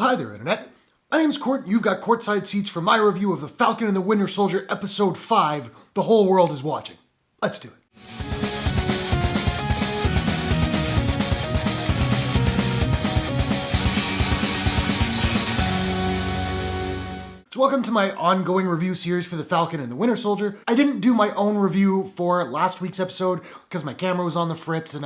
Hi there, Internet. My name's Court, and you've got courtside seats for my review of The Falcon and the Winter Soldier Episode 5, The Whole World is Watching. Let's do it. So welcome to my ongoing review series for The Falcon and the Winter Soldier. I didn't do my own review for last week's episode because my camera was on the fritz and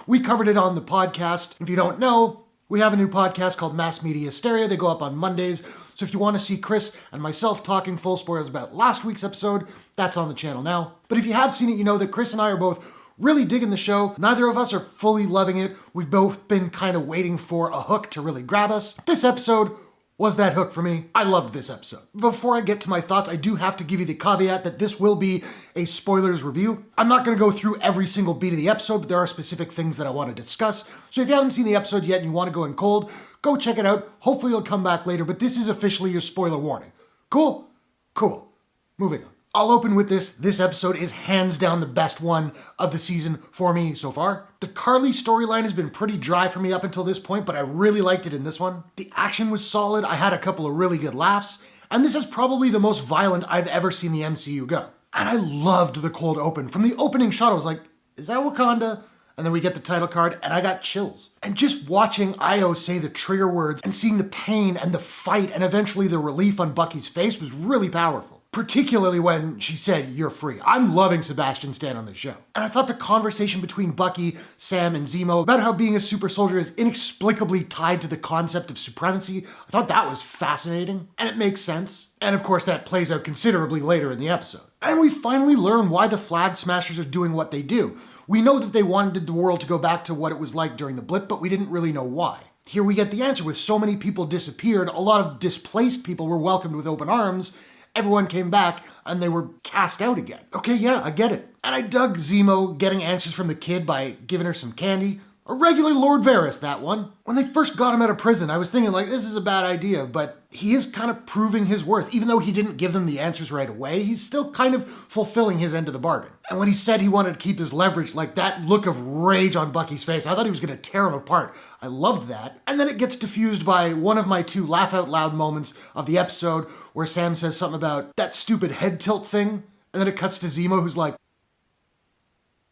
we covered it on the podcast. If you don't know, we have a new podcast called Mass Media Hysteria. They go up on Mondays. So if you want to see Chris and myself talking full spoilers about last week's episode, that's on the channel now. But if you have seen it, you know that Chris and I are both really digging the show. Neither of us are fully loving it. We've both been kind of waiting for a hook to really grab us. This episode was that hook for me. I loved this episode. Before I get to my thoughts, I do have to give you the caveat that this will be a spoilers review. I'm not going to go through every single beat of the episode, but there are specific things that I want to discuss. So if you haven't seen the episode yet and you want to go in cold, go check it out. Hopefully you'll come back later, but this is officially your spoiler warning. Cool? Cool. Moving on. I'll open with this. This episode is hands down the best one of the season for me so far. The Karli storyline has been pretty dry for me up until this point, but I really liked it in this one. The action was solid. I had a couple of really good laughs, and this is probably the most violent I've ever seen the MCU go. And I loved the cold open. From the opening shot, I was like, is that Wakanda? And then we get the title card, and I got chills. And just watching Io say the trigger words and seeing the pain and the fight and eventually the relief on Bucky's face was really powerful. Particularly when she said, "You're free." I'm loving Sebastian Stan on this show. And I thought the conversation between Bucky, Sam, and Zemo about how being a super soldier is inexplicably tied to the concept of supremacy, I thought that was fascinating, and it makes sense. And of course that plays out considerably later in the episode. And we finally learn why the Flag Smashers are doing what they do. We know that they wanted the world to go back to what it was like during the blip, but we didn't really know why. Here we get the answer. With so many people disappeared, a lot of displaced people were welcomed with open arms. Everyone came back and they were cast out again. Okay, yeah, I get it. And I dug Zemo getting answers from the kid by giving her some candy. A regular Lord Varys, that one. When they first got him out of prison, I was thinking like, this is a bad idea, but he is kind of proving his worth. Even though he didn't give them the answers right away, he's still kind of fulfilling his end of the bargain. And when he said he wanted to keep his leverage, like that look of rage on Bucky's face, I thought he was gonna tear him apart. I loved that. And then it gets diffused by one of my two laugh out loud moments of the episode where Sam says something about that stupid head tilt thing. And then it cuts to Zemo who's like,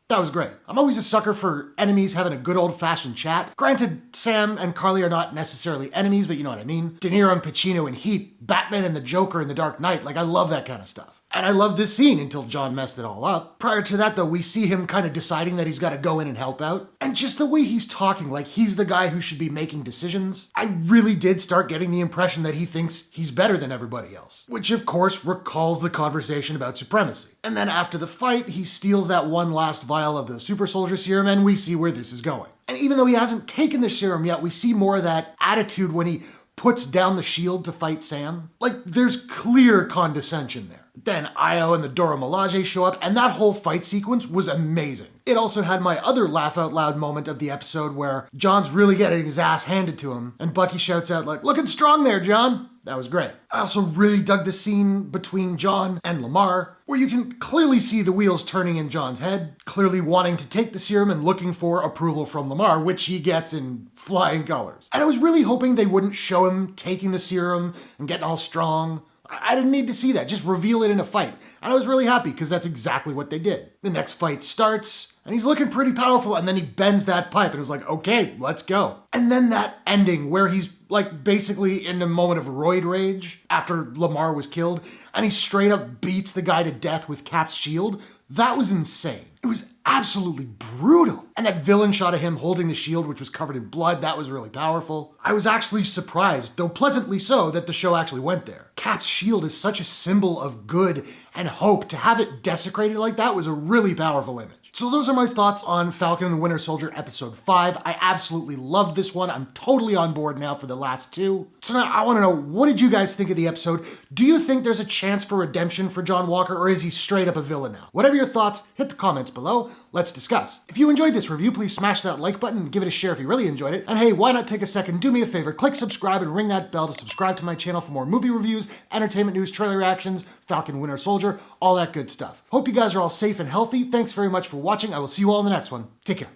that was great. I'm always a sucker for enemies having a good old-fashioned chat. Granted, Sam and Karli are not necessarily enemies, but you know what I mean. De Niro and Pacino in Heat, Batman and the Joker in The Dark Knight, like I love that kind of stuff. And I love this scene until John messed it all up. Prior to that though, we see him kind of deciding that he's got to go in and help out. And just the way he's talking, like he's the guy who should be making decisions, I really did start getting the impression that he thinks he's better than everybody else. Which of course recalls the conversation about supremacy. And then after the fight, he steals that one last vial of the super soldier serum and we see where this is going. And even though he hasn't taken the serum yet, we see more of that attitude when he puts down the shield to fight Sam. Like, there's clear condescension there. Then Io and the Dora Milaje show up, and that whole fight sequence was amazing. It also had my other laugh out loud moment of the episode where John's really getting his ass handed to him, and Bucky shouts out like, "Looking strong there, John." That was great. I also really dug the scene between John and Lamar, where you can clearly see the wheels turning in John's head, clearly wanting to take the serum and looking for approval from Lamar, which he gets in flying colors. And I was really hoping they wouldn't show him taking the serum and getting all strong. I didn't need to see that, just reveal it in a fight. And I was really happy because that's exactly what they did. The next fight starts, and he's looking pretty powerful, and then he bends that pipe, and it was like, okay, let's go. And then that ending where he's like basically in a moment of roid rage after Lamar was killed, and he straight up beats the guy to death with Cap's shield, that was insane. It was absolutely brutal. And that villain shot of him holding the shield, which was covered in blood, that was really powerful. I was actually surprised, though pleasantly so, that the show actually went there. Cap's shield is such a symbol of good and hope. To have it desecrated like that was a really powerful image. So those are my thoughts on Falcon and the Winter Soldier episode 5. I absolutely loved this one. I'm totally on board now for the last two. So now I want to know, what did you guys think of the episode? Do you think there's a chance for redemption for John Walker, or is he straight up a villain now? Whatever your thoughts, hit the comments below. Let's discuss. If you enjoyed this review, please smash that like button and give it a share if you really enjoyed it. And hey, why not take a second, do me a favor, click subscribe and ring that bell to subscribe to my channel for more movie reviews, entertainment news, trailer reactions, Falcon, Winter Soldier, all that good stuff. Hope you guys are all safe and healthy. Thanks very much for watching. I will see you all in the next one. Take care.